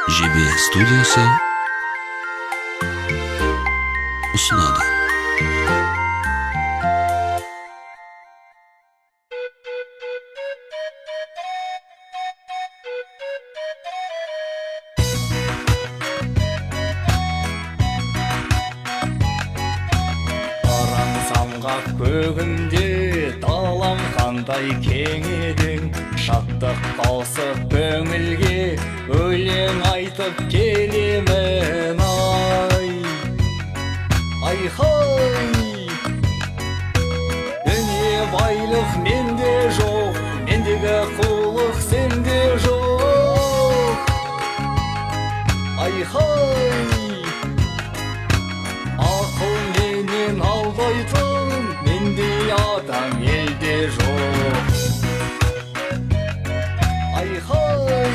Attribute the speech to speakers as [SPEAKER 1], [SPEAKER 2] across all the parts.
[SPEAKER 1] JB Studiyası sunadi.
[SPEAKER 2] Samғақ көгінде далам қандай кең едің, шаттық қосып көңілге өлең айтып келемін ай-хай. Дүние байлық менде жоқ, мендегі қулық сенде жоқ ай-хай. Ақыл менен алдайтын мендей адам елде жоқ ай-хай,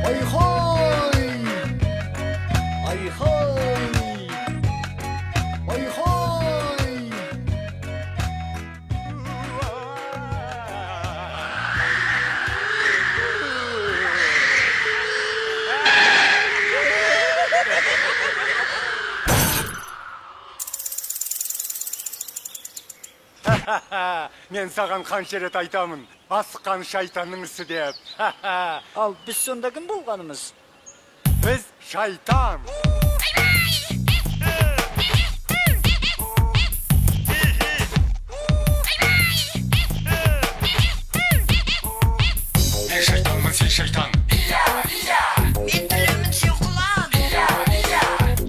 [SPEAKER 2] ай-хай, ай-хай, ай-хай.
[SPEAKER 3] Мен саған қанша рет айтамын, асыққан шайтанның ісі деп.
[SPEAKER 4] Ал біз сонда кім болғанымыз?
[SPEAKER 3] Біз шайтан. Мен шайтанмын, сен шайтан.
[SPEAKER 5] Мен білемін сен құлан.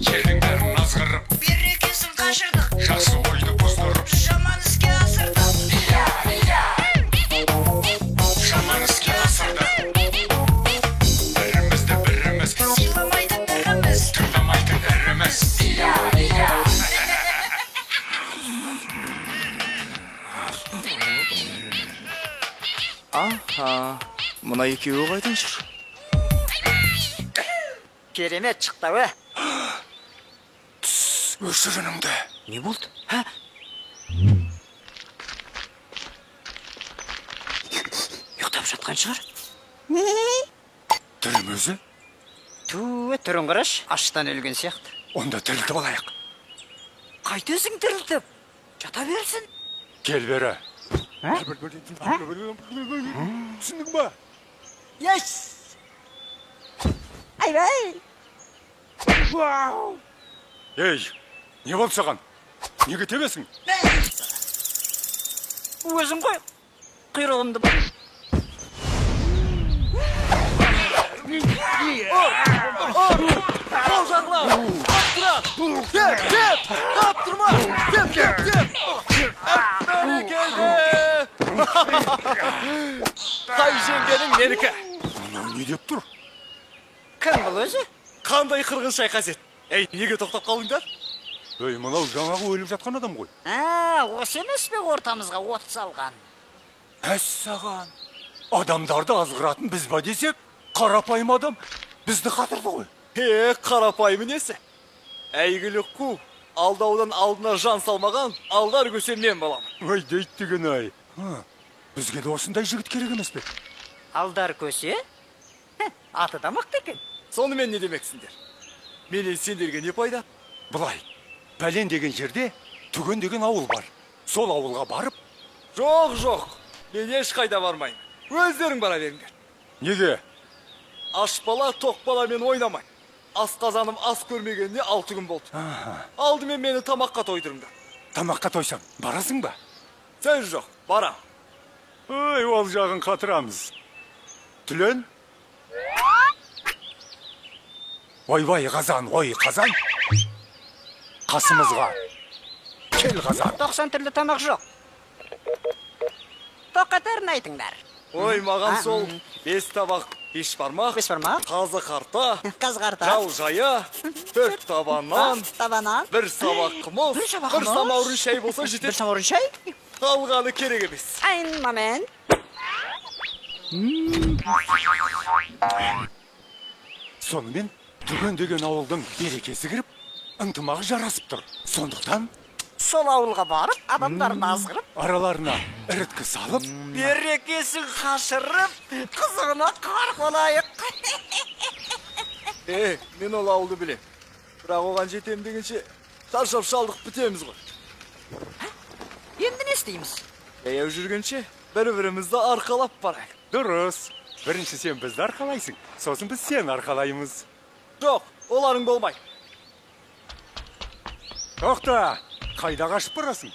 [SPEAKER 3] Жердің бәрін азғырып,
[SPEAKER 5] Берекесін қашырдық,
[SPEAKER 3] жақсы ойды бұздырып,
[SPEAKER 5] жаман іске асырдық.
[SPEAKER 3] жаман іске асырдық. Бірімізді біріміз,
[SPEAKER 5] Сыйламайды біріміз.
[SPEAKER 3] тыңдамайды іріміз.
[SPEAKER 4] Аха, мына екеуі қайдан жүр? Керемет шықты,
[SPEAKER 3] Өшір үніңді.
[SPEAKER 4] Не болды? Ха? Ұйықтап жатқан шығар?
[SPEAKER 3] Түрім өзі,
[SPEAKER 4] Түрін қараш, аштан өлген сияқты.
[SPEAKER 3] онда тірілтіп алайық.
[SPEAKER 4] Қайтесің тірілтіп? Жата берсін.
[SPEAKER 3] Кел бері. Түсіндің ба?
[SPEAKER 4] Yes! Айбай!
[SPEAKER 3] Ей, не болды саған? Неге тебесің?
[SPEAKER 4] Өзің қой, құйрығымды бұл. Қол жағыла! Аптыра! Кеп! Аптырма! Кеп! Бәрекелді! Қай жеңгенің менікі?
[SPEAKER 3] Мынау не деп тұр?
[SPEAKER 4] Кім бұл өзі?
[SPEAKER 6] Қандай қырғын шайқас ет? Ей, неге тоқтап қалдыңдар?
[SPEAKER 3] Ей, мынау жаңағы өліп жатқан адам ғой.
[SPEAKER 4] Осы емес пе ортамызға от салған?
[SPEAKER 3] Әссаған. Адамдарды азғыратын біз ба десек, қарапайым адам бізді қатырды ғой.
[SPEAKER 6] Қарапайым несі? Әйгілі қу, алдаудан алдына жан салмаған, алдар көсе мен балам.
[SPEAKER 3] Ой, дейт деген ай. Бізге де осындай жігіт керек емес пе?
[SPEAKER 4] Алдар көсе? Аты да мықты екен.
[SPEAKER 6] Сонымен не демексіңдер? Менен сендерге не пайда?
[SPEAKER 3] Былай, пәлен деген жерде түген деген ауыл бар. Сол ауылға барып,
[SPEAKER 6] Жоқ, мен ешқайда бармаймын. Өздерің бара беріңдер.
[SPEAKER 3] неге?
[SPEAKER 6] Аш бала, тоқ баламен ойнамай. Асқазаным ас көрмегеніне 6 күн болды. Алдымен мені тамаққа тойдырыңдар.
[SPEAKER 3] Тамаққа тойсам, барасың ба?
[SPEAKER 6] Сен жоқ, барам.
[SPEAKER 3] Ой, ол жағын қатырамыз. Түлен? Ойбай қазан, ой қазан. Қасымызға. Кел қазан.
[SPEAKER 4] 90 түрлі тамақ жоқ. Тоқатарын айтыңдар.
[SPEAKER 6] Ой, маған сол 5 табақ, 5 бармақ,
[SPEAKER 4] 5 бармақ,
[SPEAKER 6] қазы қарта,
[SPEAKER 4] қазғарта,
[SPEAKER 6] жал жая, 4 табаннан,
[SPEAKER 4] табанан,
[SPEAKER 6] 1 сабақ қымыз,
[SPEAKER 4] бір сабақ
[SPEAKER 6] 1
[SPEAKER 4] қымыз,
[SPEAKER 6] самаурын шай болса
[SPEAKER 4] бір
[SPEAKER 6] жетеді.
[SPEAKER 4] самаурын шай.
[SPEAKER 6] Қалғаны керек емес.
[SPEAKER 4] Айн момент.
[SPEAKER 3] Сонымен түген деген ауылдың берекесі кіріп, ынтымағы жарасып тұр. Сондықтан
[SPEAKER 4] Сол ауылға барып, адамдарын азғырып,
[SPEAKER 3] араларына іріткі салып,
[SPEAKER 4] берекесін қашырып, қызығына қарқ олайық.
[SPEAKER 6] Мен ол ауылды білем. Бірақ оған жетем дегенше шаршап шалдық бітеміз ғой.
[SPEAKER 4] Енді не істейміз?
[SPEAKER 6] Жаяу жүргенше бір-бірімізді арқалап барайық.
[SPEAKER 3] Дұрыс. Бірінші сен бізді арқалайсың, сосын біз сені арқалаймыз.
[SPEAKER 6] Жоқ, оларың болмай.
[SPEAKER 3] Тоқта, қайда қашып барасың?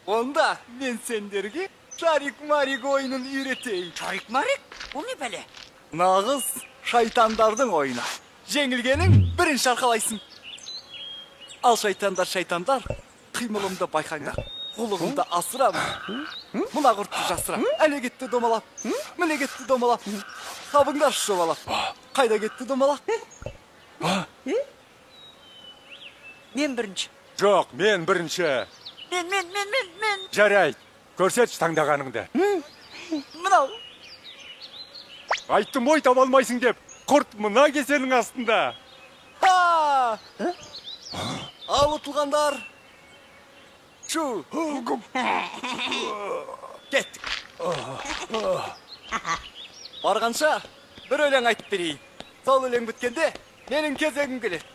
[SPEAKER 6] Онда мен сендерге Шарик-Марик ойынын үйретейін.
[SPEAKER 4] Шарик-марик? Бұл не бәле?
[SPEAKER 6] Нағыз шайтандардың ойыны. Жеңілгенің бірінші арқалайсың. Ал шайтандар, қимылымды байқаңдар. Құлығымды асырамын. Мұна құртты жасырам. Әле кетті домалап. Міне кетті домалап. Қабыңдар шобалап. Қайда кетті домалап?
[SPEAKER 4] Мен бірінші.
[SPEAKER 3] Жоқ, мен бірінші.
[SPEAKER 4] Мен.
[SPEAKER 3] Жарайды, көрсетші таңдағаныңды.
[SPEAKER 6] Мынау.
[SPEAKER 3] Айттым ой таба алмайсың деп, құрт мына кеселің астында.
[SPEAKER 6] Ха! Ал ұтылғандар. Шу! Кеттік. Барғанша бір өлең айтып берейін. Сол өлең біткенде менің кезегім келеді.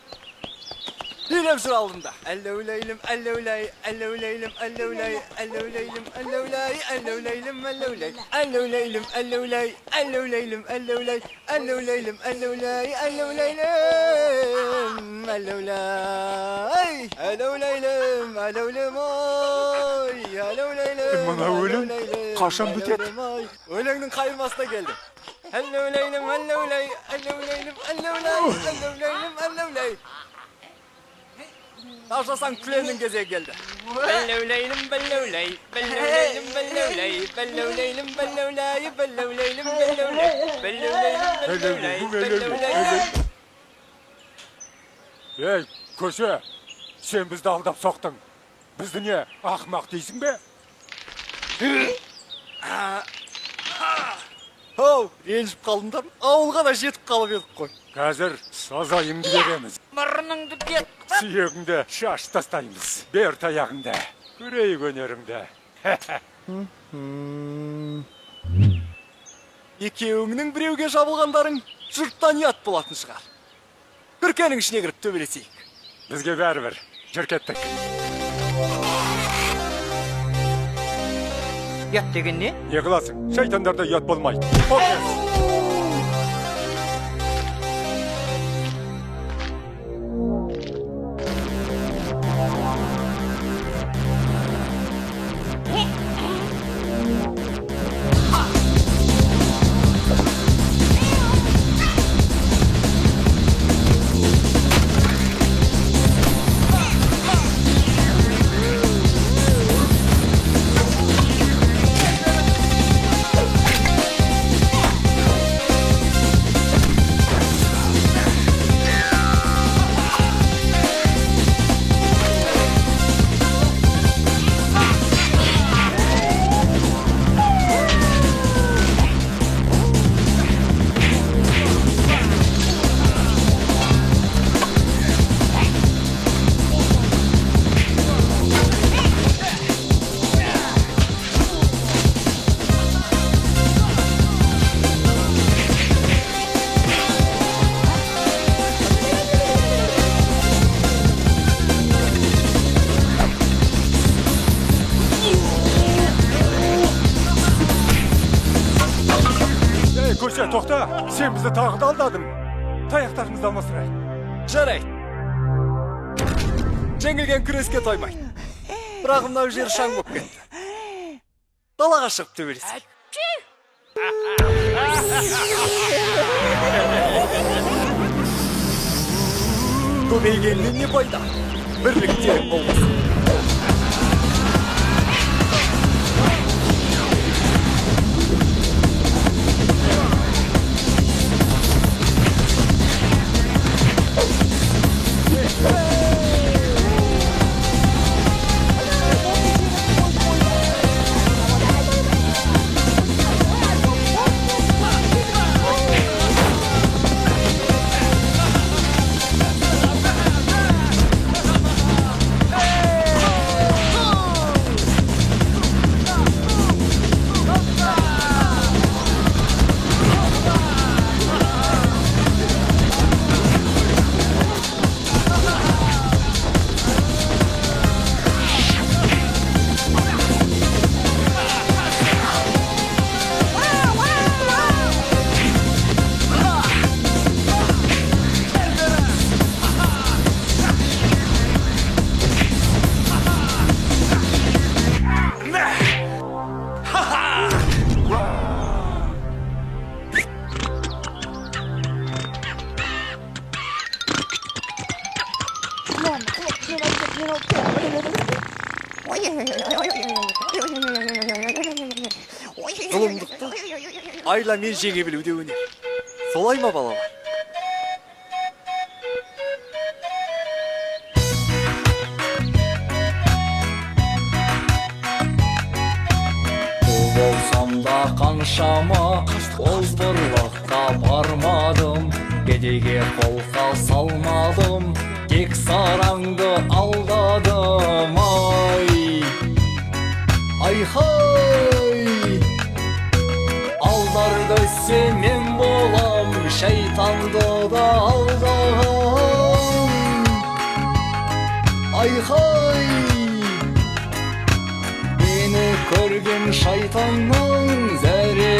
[SPEAKER 6] Билеп жүр алдымда. Әллеулейлім, әллеулей, әллеулейлім, әллеулей, әллеулейлім, әллеулей, әллеулейлім, әллеулей, әллеулейлім, әллеулей, әллеулейлім, әллеулей, әллеулейлім, әллеулей, әллеулейлім, әллеулей, әллеулейлім, әллеулем ой, әллеулейлім.
[SPEAKER 3] Мына өлең қашан бітеді?
[SPEAKER 6] Өлеңнің қайырмасына келді. Әллеулейлім, әллеулей, әллеулейлім, әллеулей, әллеулейлім, әллеулей. Ташасаң күленің кезегі келді. Бәллеулейлім, бәллеулей, бәллеулейлім, бәллеулей, бәллеулейлім, бәллеулей, бәллеулейлім, бәллеулей, бәллеулейлім, бәллеулей.
[SPEAKER 3] Ей, көше, сен бізді алдап соқтың. Бізді не, ақымақ дейсің бе?
[SPEAKER 6] Оу, ренжіп қалдыңдар. Ауылға да жетіп қалып едік қой.
[SPEAKER 3] Қазір сазайыңды береміз.
[SPEAKER 4] Мұрныңды бет.
[SPEAKER 3] Сүйегіңді шаш тастаймыз. Бер таяғыңды. Көрейік өнеріңді.
[SPEAKER 6] Екеуіңнің біреуге жабылғандарың жұрттан ұят болатын шығар. Күркенің ішіне кіріп төбелесейік.
[SPEAKER 3] Бізге бәрібір. Жүр кеттік.
[SPEAKER 4] Ят деген не?
[SPEAKER 3] Не қыласың? Шайтандарда ұят болмайды. Көше, тоқта, сен бізді тағы да алдадың. Таяқтарымызды алмастырайық.
[SPEAKER 6] Жарайды. Жеңілген күреске тоймайды. Бірақ мынау жер шаң болып кетті. Далаға шығып төбелесейік. Көбейгеннен не пайда? Бірлік терек болмасын. айла мен жеңе білу де өнер. Солай ма балалар?
[SPEAKER 2] Бұл болсам да қаншама озбырлыққа бармадым, кедейге қолқа салмадым, тек сараңды алдадым. Ай-хай! Алдар көссе мен болам, шайтанды да алдағам. Ай-хай! Мені көрген шайтанның зәрі